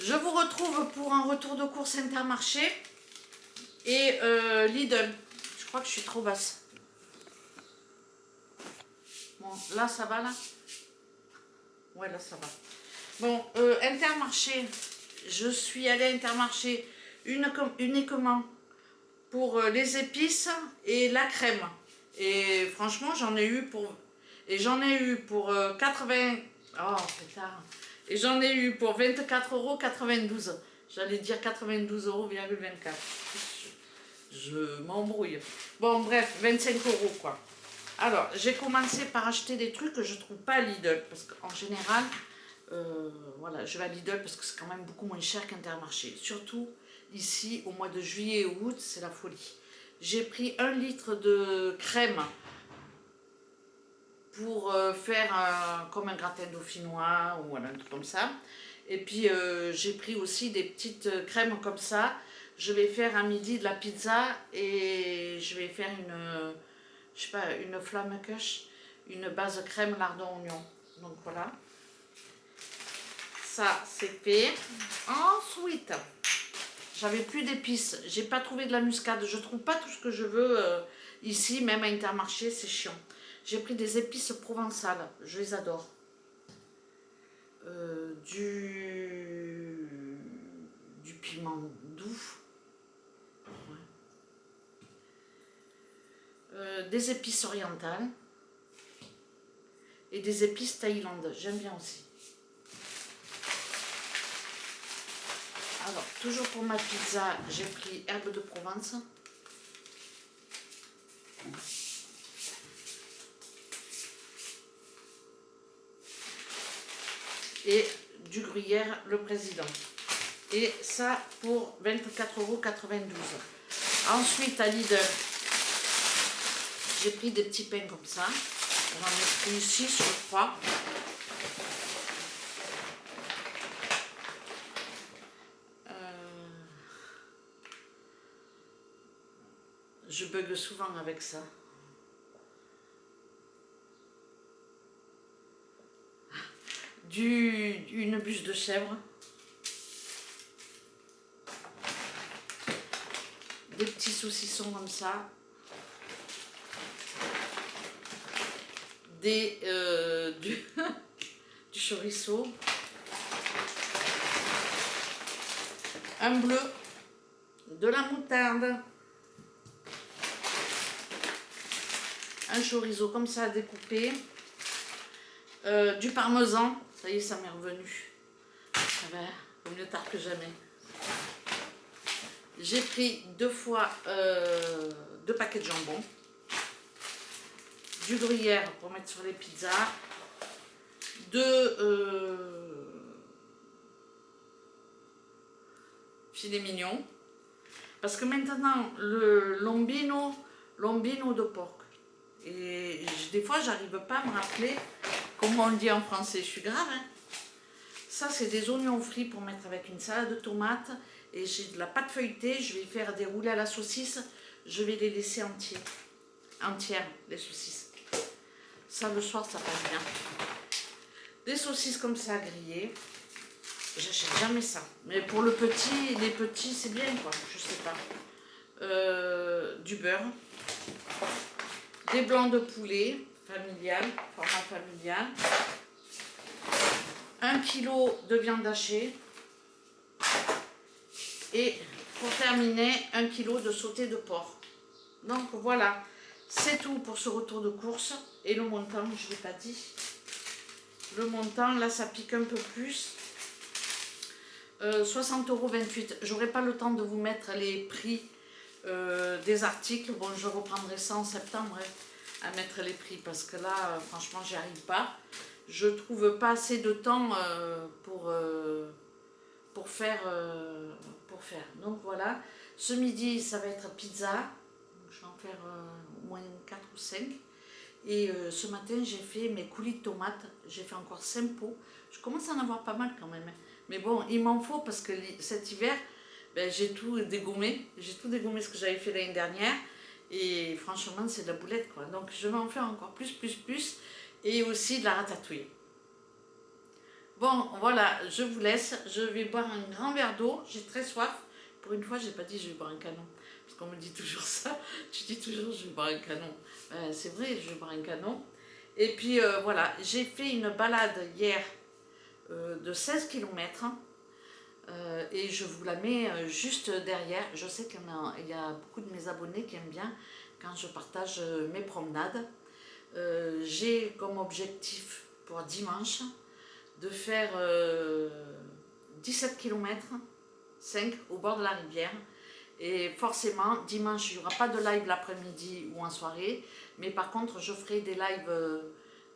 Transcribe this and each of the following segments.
Je vous retrouve pour un retour de course Intermarché et Lidl. Je crois que je suis trop basse. Bon, là ça va là? Ouais, là ça va. Bon, Intermarché. Je suis allée à Intermarché uniquement pour les épices et la crème. Et franchement, j'en ai eu pour... Et j'en ai eu pour 80... Oh, pétard. Et j'en ai eu pour 24,92 €. J'allais dire 92,24 €. Je m'embrouille. Bon, bref, 25 € quoi. Alors, j'ai commencé par acheter des trucs que je trouve pas à Lidl. Parce qu'en général, voilà, je vais à Lidl parce que c'est quand même beaucoup moins cher qu'Intermarché. Surtout ici, au mois de juillet et août, c'est la folie. J'ai pris 1 litre de crème pour faire comme un gratin dauphinois ou un truc comme ça. Et puis j'ai pris aussi des petites crèmes comme ça. Je vais faire à midi de la pizza et je vais faire une, je sais pas, une flammekuche, une base crème lardon oignon. Donc voilà. Ça c'est fait. Ensuite, j'avais plus d'épices. J'ai pas trouvé de la muscade. Je trouve pas tout ce que je veux ici, même à Intermarché, c'est chiant. J'ai pris des épices provençales, je les adore. Du piment doux. Ouais. Des épices orientales. Et des épices thaïlandaises, j'aime bien aussi. Alors, toujours pour ma pizza, j'ai pris herbes de Provence. Et du gruyère, le président. Et ça pour 24,92 €. Ensuite, à Lidl, j'ai pris des petits pains comme ça. J'en ai pris 6, je crois. Je bug souvent avec ça. Une bûche de chèvre. Des petits saucissons comme ça. Du chorizo. Un bleu. De la moutarde. Un chorizo comme ça découpé. Du parmesan. Ça y est, ça m'est revenu. Ça va, vaut mieux tard que jamais. J'ai pris 2 fois 2 paquets de jambon. Du gruyère pour mettre sur les pizzas. 2 filets mignons. Parce que maintenant, le lombino de porc. Et des fois, j'arrive pas à me rappeler comment on le dit en français. Je suis grave, hein. Ça, c'est des oignons frits pour mettre avec une salade de tomates. Et j'ai de la pâte feuilletée. Je vais faire des roulés à la saucisse. Je vais les laisser entières, les saucisses. Ça, le soir, ça passe bien. Des saucisses comme ça grillées. J'achète jamais ça. Mais pour les petits, c'est bien, quoi. Je sais pas. Du beurre. Des blancs de poulet familial, format familial. 1 kg de viande hachée. Et pour terminer, 1 kg de sauté de porc. Donc voilà, c'est tout pour ce retour de course. Et le montant, je ne l'ai pas dit. Le montant, là, ça pique un peu plus. 60,28 €. J'aurai pas le temps de vous mettre les prix des articles. Bon, je reprendrai ça en septembre, hein, à mettre les prix. Parce que là, franchement, j'y arrive pas. Je trouve pas assez de temps pour faire. Donc voilà. Ce midi, ça va être pizza. Je vais en faire au moins 4 ou 5. Et ce matin, j'ai fait mes coulis de tomates. J'ai fait encore 5 pots. Je commence à en avoir pas mal quand même. Mais bon, il m'en faut parce que cet hiver, ben, j'ai tout dégommé. J'ai tout dégommé ce que j'avais fait l'année dernière. Et franchement, c'est de la boulette, quoi. Donc, je vais en faire encore plus. Et aussi de la ratatouille. Bon, voilà, je vous laisse. Je vais boire un grand verre d'eau. J'ai très soif. Pour une fois, j'ai pas dit je vais boire un canon. Parce qu'on me dit toujours ça. Tu dis toujours je vais boire un canon. C'est vrai, je vais boire un canon. Et puis voilà, j'ai fait une balade hier de 16 km. Et je vous la mets juste derrière. Je sais qu'il y a beaucoup de mes abonnés qui aiment bien quand je partage mes promenades. J'ai comme objectif pour dimanche de faire 17 km, 5 au bord de la rivière. Et forcément, dimanche, il n'y aura pas de live l'après-midi ou en soirée. Mais par contre, je ferai des lives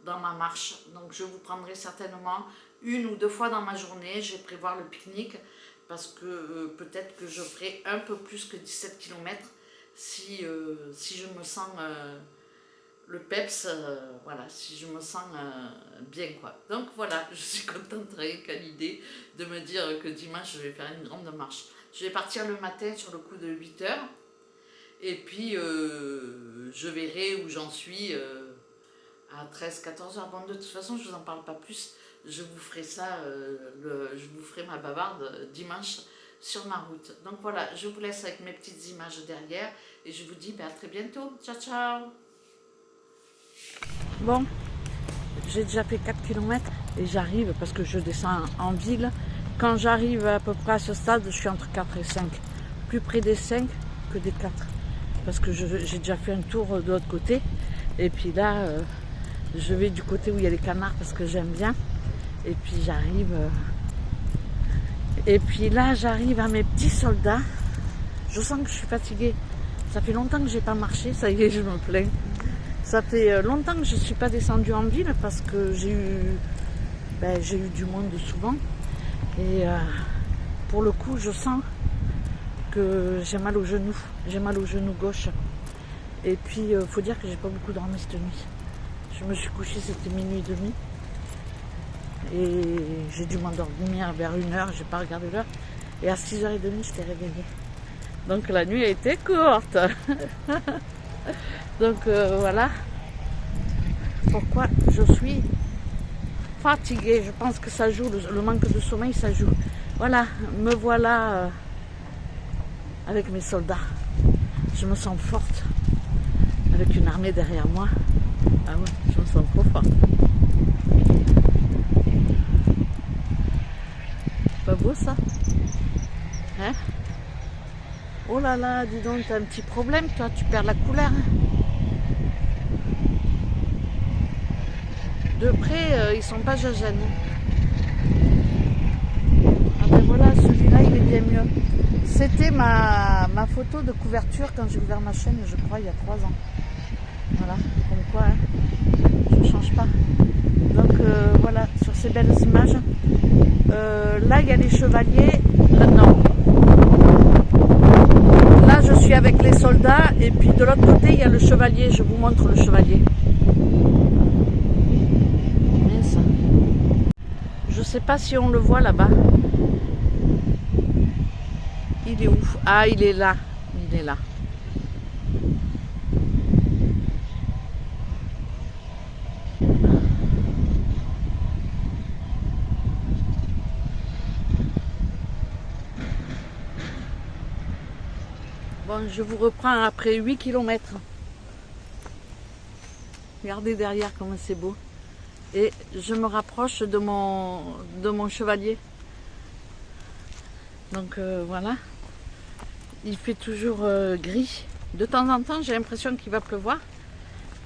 dans ma marche. Donc je vous prendrai certainement 1 ou 2 fois dans ma journée. Je vais prévoir le pique-nique parce que peut-être que je ferai un peu plus que 17 km si je me sens le peps, voilà, si je me sens bien quoi. Donc voilà, je suis contente avec l'idée de me dire que dimanche je vais faire une grande marche. Je vais partir le matin sur le coup de 8 h et puis je verrai où j'en suis à 13-14 h. Bon, de toute façon, je vous en parle pas plus. Je vous ferai ça, je vous ferai ma bavarde dimanche sur ma route. Donc voilà, je vous laisse avec mes petites images derrière et je vous dis à très bientôt. Ciao, ciao. Bon, j'ai déjà fait 4 km et j'arrive parce que je descends en ville. Quand j'arrive à peu près à ce stade, je suis entre 4 et 5. Plus près des 5 que des 4. Parce que j'ai déjà fait un tour de l'autre côté. Et puis là, je vais du côté où il y a les canards parce que j'aime bien. Et puis j'arrive. Et puis là, j'arrive à mes petits soldats. Je sens que je suis fatiguée. Ça fait longtemps que je n'ai pas marché. Ça y est, je me plains. Ça fait longtemps que je ne suis pas descendue en ville parce que j'ai eu du monde souvent. Et pour le coup, je sens que j'ai mal au genou. J'ai mal au genou gauche. Et puis, il faut dire que j'ai pas beaucoup dormi cette nuit. Je me suis couchée, c'était 00h30. Et j'ai dû m'endormir vers 1 h, j'ai pas regardé l'heure. Et à 6h30, j'étais réveillée. Donc la nuit a été courte. Donc voilà pourquoi je suis fatiguée. Je pense que ça joue, le manque de sommeil, ça joue. Voilà, me voilà avec mes soldats. Je me sens forte, avec une armée derrière moi. Ah ouais, je me sens trop forte. Pas beau ça? Hein? Oh là là, dis donc, t'as un petit problème, toi, tu perds la couleur. De près, ils sont pas jajènes. Ah ben voilà, celui-là, il est bien mieux. C'était ma photo de couverture quand j'ai ouvert ma chaîne, je crois, il y a 3 ans. Voilà, comme quoi, hein, je ne change pas. Donc voilà, sur ces belles images. Là, il y a les chevaliers. Là, non. Là, je suis avec les soldats. Et puis de l'autre côté, il y a le chevalier. Je vous montre le chevalier. Mince. Je ne sais pas si on le voit là-bas. Il est où? Ah, il est là. Il est là. Bon, je vous reprends après 8 km. Regardez derrière comment c'est beau. Et je me rapproche de mon chevalier. Donc voilà. Il fait toujours gris. De temps en temps, j'ai l'impression qu'il va pleuvoir.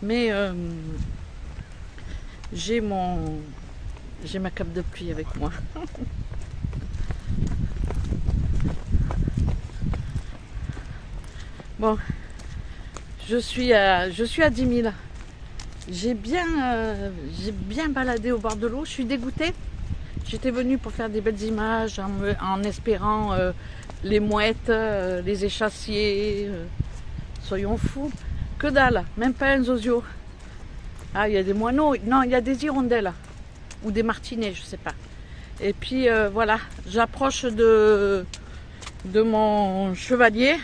Mais j'ai ma cape de pluie avec moi. Bon, je suis à 10 000. J'ai bien baladé au bord de l'eau. Je suis dégoûtée. J'étais venue pour faire des belles images en espérant les mouettes, les échassiers. Soyons fous. Que dalle, même pas un zozio. Ah, il y a des moineaux. Non, il y a des hirondelles. Ou des martinets, je sais pas. Et puis voilà, j'approche de mon chevalier.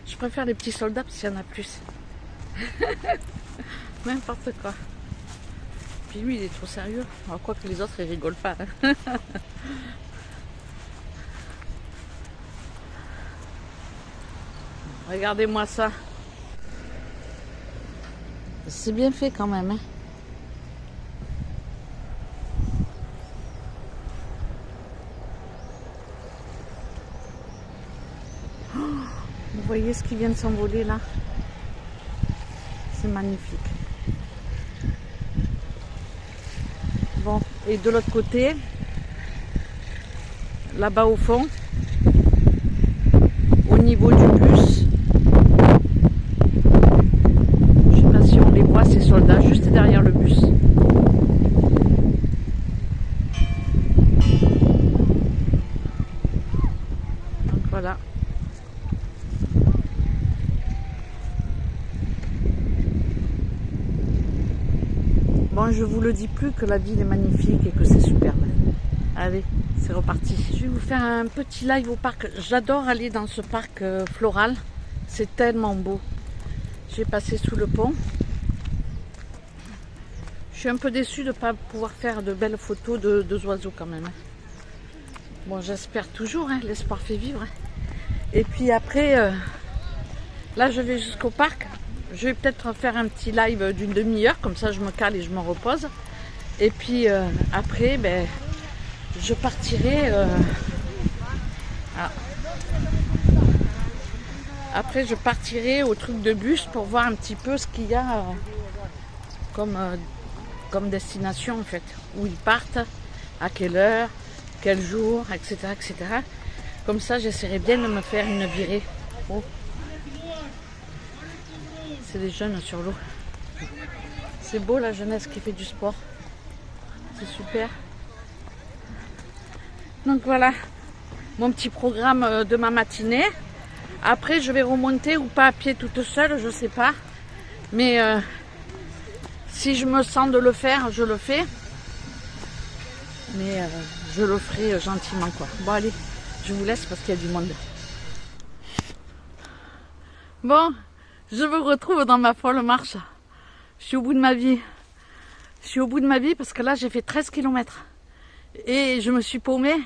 Je préfère les petits soldats parce qu'il y en a plus. N'importe quoi. Puis lui, il est trop sérieux. Alors, quoi que les autres, ils rigolent pas. Hein. Regardez-moi ça. C'est bien fait quand même. Hein. Oh, vous voyez ce qui vient de s'envoler là? C'est magnifique. Bon, et de l'autre côté, là-bas au fond, au niveau du bus, je sais pas si on les voit, ces soldats juste derrière le bus. Donc voilà. Bon, je vous le dis plus que la ville est magnifique et que c'est superbe. Allez, c'est reparti. Je vais vous faire un petit live au parc. J'adore aller dans ce parc floral. C'est tellement beau. Je vais passer sous le pont. Je suis un peu déçue de ne pas pouvoir faire de belles photos de oiseaux quand même. Bon, j'espère toujours, hein, l'espoir fait vivre. Et puis après, là je vais jusqu'au parc. Je vais peut-être faire un petit live d'une demi-heure, comme ça je me cale et je me repose. Et puis après, ben, je partirai. Après, je partirai au truc de bus pour voir un petit peu ce qu'il y a comme destination en fait. Où ils partent, à quelle heure, quel jour, etc. etc. Comme ça, j'essaierai bien de me faire une virée. Oh. C'est des jeunes sur l'eau. C'est beau la jeunesse qui fait du sport. C'est super. Donc voilà, mon petit programme de ma matinée. Après, je vais remonter ou pas à pied toute seule, je sais pas. Mais si je me sens de le faire, je le fais. Mais je le ferai gentiment quoi. Bon allez, je vous laisse parce qu'il y a du monde. Bon, je me retrouve dans ma folle marche. Je suis au bout de ma vie. Je suis au bout de ma vie parce que là j'ai fait 13 km. Et je me suis paumée.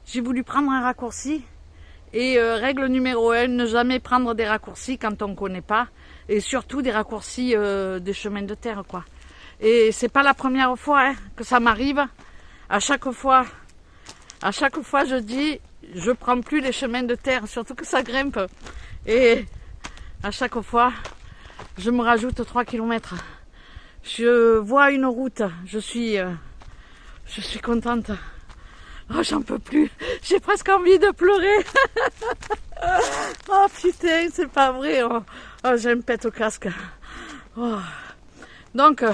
J'ai voulu prendre un raccourci. Et règle numéro 1, ne jamais prendre des raccourcis quand on ne connaît pas. Et surtout des raccourcis des chemins de terre quoi. Et c'est pas la première fois hein, que ça m'arrive. À chaque fois je dis, je prends plus les chemins de terre, surtout que ça grimpe. Et à chaque fois, je me rajoute 3 km. Je vois une route, je suis contente. Oh, j'en peux plus, j'ai presque envie de pleurer. Oh putain, c'est pas vrai. Oh, j'ai un pète au casque. Oh. Donc,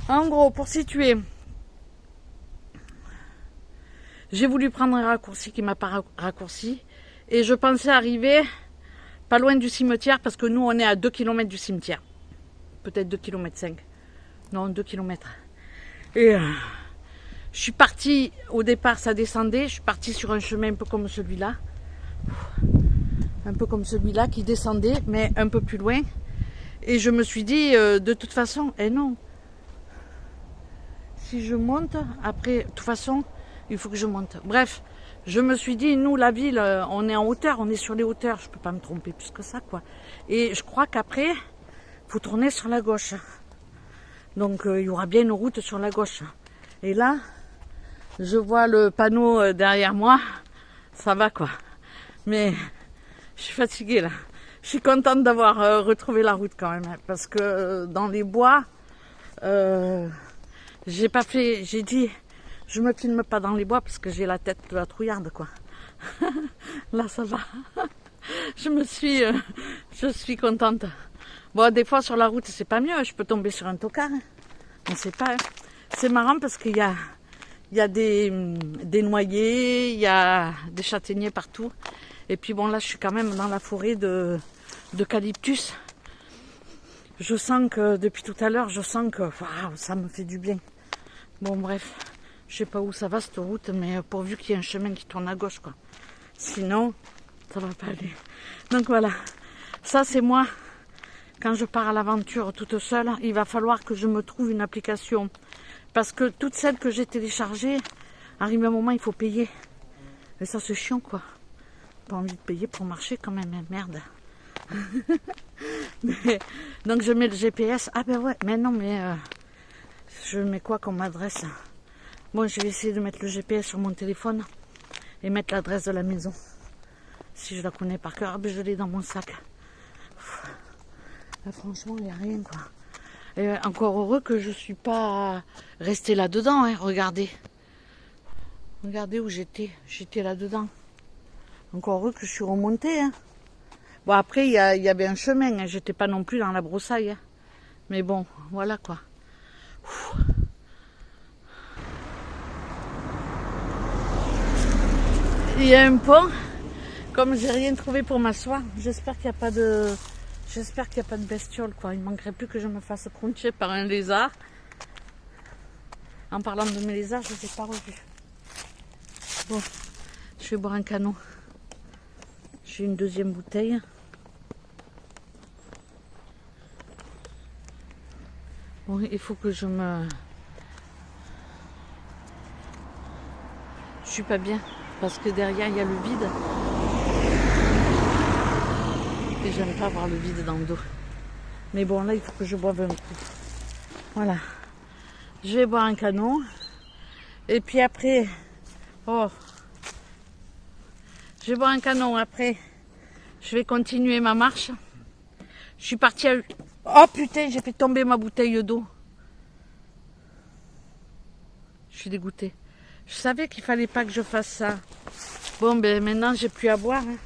en gros, pour situer, j'ai voulu prendre un raccourci qui m'a pas raccourci. Et je pensais arriver pas loin du cimetière parce que nous, on est à 2 km du cimetière. Peut-être 2 km 5. Non, 2 km. Et je suis partie, au départ, ça descendait. Je suis partie sur un chemin un peu comme celui-là. Un peu comme celui-là qui descendait, mais un peu plus loin. Et je me suis dit, de toute façon, non. Si je monte, après, de toute façon, il faut que je monte. Bref, je me suis dit, nous, la ville, on est en hauteur, on est sur les hauteurs. Je peux pas me tromper plus que ça, quoi. Et je crois qu'après, il faut tourner sur la gauche. Donc, il y aura bien une route sur la gauche. Et là, je vois le panneau derrière moi. Ça va, quoi. Mais je suis fatiguée, là. Je suis contente d'avoir retrouvé la route, quand même. Hein, parce que dans les bois, j'ai pas fait... J'ai dit... Je me filme pas dans les bois parce que j'ai la tête de la trouillarde, quoi. Là, ça va. Je suis contente. Bon, des fois, sur la route, c'est pas mieux. Je peux tomber sur un tocard. Hein. On sait pas. Hein. C'est marrant parce qu'il y a des noyers, il y a des châtaigniers partout. Et puis bon, là, je suis quand même dans la forêt d'eucalyptus. Je sens que, depuis tout à l'heure, je sens que waouh, ça me fait du bien. Bon, bref. Je sais pas où ça va cette route, mais pourvu qu'il y ait un chemin qui tourne à gauche, quoi. Sinon, ça va pas aller. Donc voilà, ça c'est moi. Quand je pars à l'aventure toute seule, il va falloir que je me trouve une application Parce que toutes celles que j'ai téléchargées, arrive un moment, il faut payer. Et ça, c'est chiant, quoi. Pas envie de payer pour marcher quand même, hein, merde. Donc je mets le GPS. Ah ben ouais, mais non, mais je mets quoi comme adresse? Bon, je vais essayer de mettre le GPS sur mon téléphone et mettre l'adresse de la maison. Si je la connais par cœur, ah ben je l'ai dans mon sac. Là, franchement, il n'y a rien, quoi. Et encore heureux que je ne suis pas restée là-dedans, hein, regardez. Regardez où j'étais. J'étais là-dedans. Encore heureux que je suis remontée, hein. Bon, après, il y avait un chemin, hein. J'étais pas non plus dans la broussaille, hein. Mais bon, voilà, quoi. Ouf. Il y a un pont. Comme j'ai rien trouvé pour m'asseoir, j'espère qu'il n'y a pas de... J'espère qu'il n'y a pas de bestiole, quoi. Il ne manquerait plus que je me fasse cruncher par un lézard. En parlant de mes lézards, je ne les ai pas revus. Bon, je vais boire un canot. J'ai une deuxième bouteille. Bon, il faut que je me... Je suis pas bien, parce que derrière, il y a le vide. Et j'aime pas avoir le vide dans le dos. Mais bon, là, il faut que je boive un coup. Voilà. Je vais boire un canot. Et puis après... Oh. Je vais boire un canot. Après, je vais continuer ma marche. Je suis partie à... Oh putain, j'ai fait tomber ma bouteille d'eau. Je suis dégoûtée. Je savais qu'il fallait pas que je fasse ça. Bon, ben maintenant, j'ai plus à boire. Hein.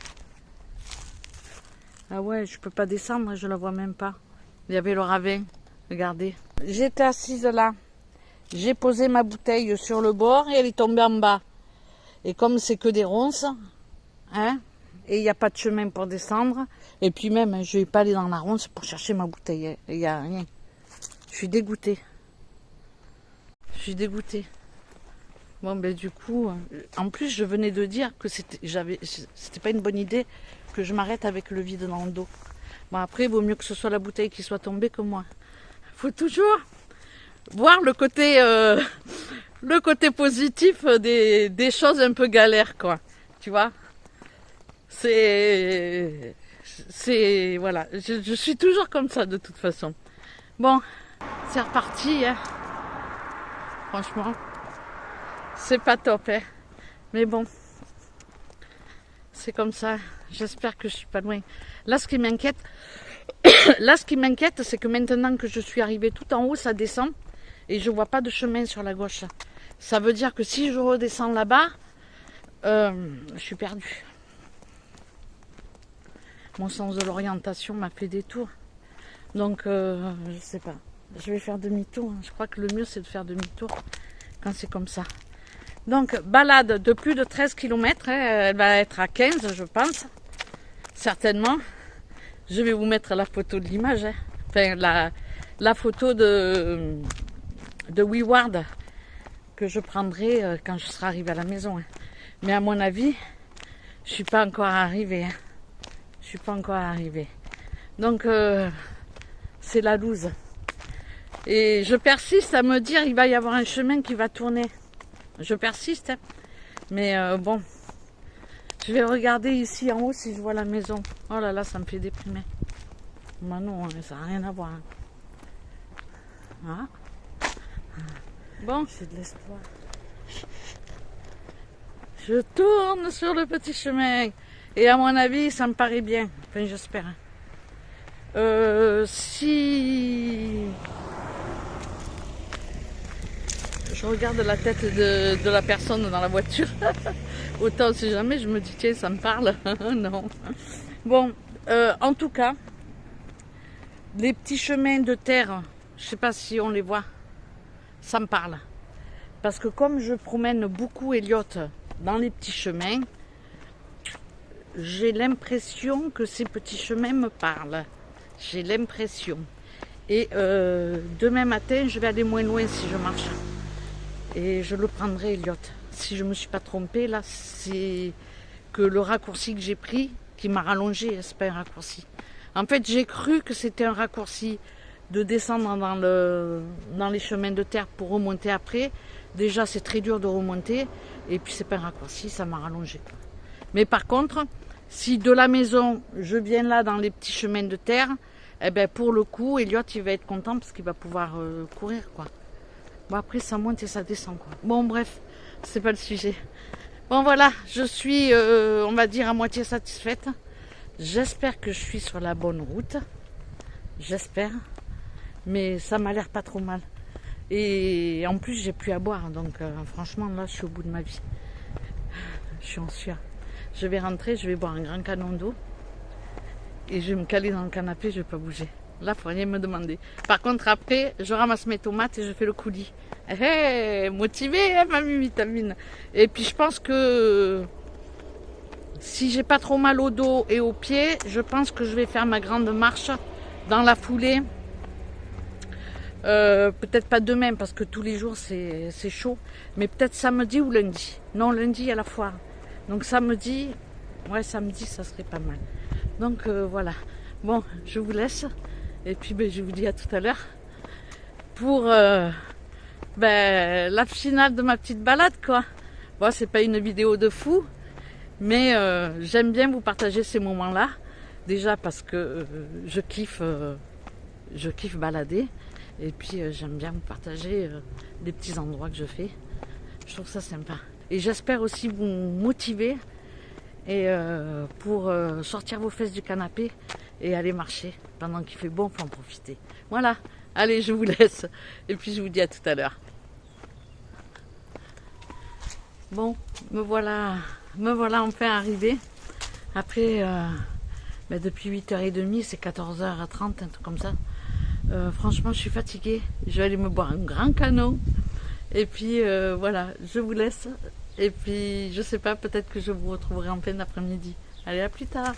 Ah ouais, je peux pas descendre, je la vois même pas. Il y avait le ravin, regardez. J'étais assise là. J'ai posé ma bouteille sur le bord et elle est tombée en bas. Et comme c'est que des ronces, hein, et il n'y a pas de chemin pour descendre, et puis même, je vais pas aller dans la ronce pour chercher ma bouteille. Il n'y a rien. Je suis dégoûtée. Je suis dégoûtée. Bon, ben du coup, en plus, je venais de dire que c'était pas une bonne idée que je m'arrête avec le vide dans le dos. Bon, après, il vaut mieux que ce soit la bouteille qui soit tombée que moi. Il faut toujours voir le côté positif des choses un peu galères, quoi. Tu vois? C'est... Voilà. Je suis toujours comme ça, de toute façon. Bon, c'est reparti, hein. Franchement, c'est pas top, hein. Mais bon, c'est comme ça. J'espère que je suis pas loin. Là, ce qui m'inquiète, c'est que maintenant que je suis arrivée tout en haut, ça descend et je vois pas de chemin sur la gauche. Ça veut dire que si je redescends là-bas, je suis perdue. Mon sens de l'orientation m'a fait des tours. Donc, je sais pas. Je vais faire demi-tour. Je crois que le mieux, c'est de faire demi-tour quand c'est comme ça. Donc, balade de plus de 13 km. Hein, elle va être à 15, je pense. Certainement. Je vais vous mettre la photo de l'image. Hein. Enfin, la photo de Weward que je prendrai quand je serai arrivée à la maison. Hein. Mais à mon avis, je suis pas encore arrivée. Hein. Je suis pas encore arrivée. Donc, c'est la loose. Et je persiste à me dire, il va y avoir un chemin qui va tourner. Je persiste. Hein. Mais bon, je vais regarder ici en haut si je vois la maison. Oh là là, ça me fait déprimer. Bah non, ça n'a rien à voir. Ah. Bon, c'est de l'espoir. Je tourne sur le petit chemin. Et à mon avis, ça me paraît bien. Enfin, j'espère. Si... Je regarde la tête de la personne dans la voiture. Autant si jamais je me dis, tiens, ça me parle. Non. Bon, en tout cas, les petits chemins de terre, je sais pas si on les voit, ça me parle. Parce que comme je promène beaucoup Elliot dans les petits chemins, j'ai l'impression que ces petits chemins me parlent. J'ai l'impression. Et demain matin, je vais aller moins loin si je marche. Et je le prendrai, Elliot. Si je ne me suis pas trompée, là, c'est que le raccourci que j'ai pris, qui m'a rallongé, c'est pas un raccourci. En fait, j'ai cru que c'était un raccourci de descendre dans les chemins de terre pour remonter après. Déjà, c'est très dur de remonter. Et puis, c'est pas un raccourci, ça m'a rallongé. Mais par contre, si de la maison, je viens là dans les petits chemins de terre, eh ben, pour le coup, Elliot, il va être content parce qu'il va pouvoir courir, quoi. Bon, après, ça monte et ça descend, quoi. Bon, bref, c'est pas le sujet. Bon, voilà, je suis, on va dire, à moitié satisfaite. J'espère que je suis sur la bonne route. J'espère. Mais ça m'a l'air pas trop mal. Et en plus, j'ai plus à boire. Donc, franchement, là, je suis au bout de ma vie. Je suis en sueur. Je vais rentrer, je vais boire un grand canon d'eau. Et je vais me caler dans le canapé, je vais pas bouger. Là, faut rien me demander. Par contre, après, je ramasse mes tomates et je fais le coulis. Hey, motivée, hein, mamie vitamine. Et puis, je pense que si j'ai pas trop mal au dos et aux pieds, je pense que je vais faire ma grande marche dans la foulée. Peut-être pas demain parce que tous les jours c'est chaud, mais peut-être samedi ou lundi. Non, lundi à la foire. Donc samedi, ouais, samedi ça serait pas mal. Donc voilà. Bon, je vous laisse et puis je vous dis à tout à l'heure pour la finale de ma petite balade, quoi. Bon, c'est pas une vidéo de fou, mais j'aime bien vous partager ces moments-là. Déjà parce que je kiffe balader. Et puis j'aime bien vous partager des petits endroits que je fais. Je trouve ça sympa. Et j'espère aussi vous motiver et pour sortir vos fesses du canapé et aller marcher. Pendant qu'il fait bon, il faut en profiter. Voilà, allez, je vous laisse. Et puis je vous dis à tout à l'heure. Bon, me voilà enfin arrivé. Après, depuis 8h30, c'est 14h30, un truc comme ça. Franchement, je suis fatiguée. Je vais aller me boire un grand canon. Et puis, voilà, je vous laisse. Et puis, je sais pas, peut-être que je vous retrouverai en fin d'après-midi. Allez, à plus tard.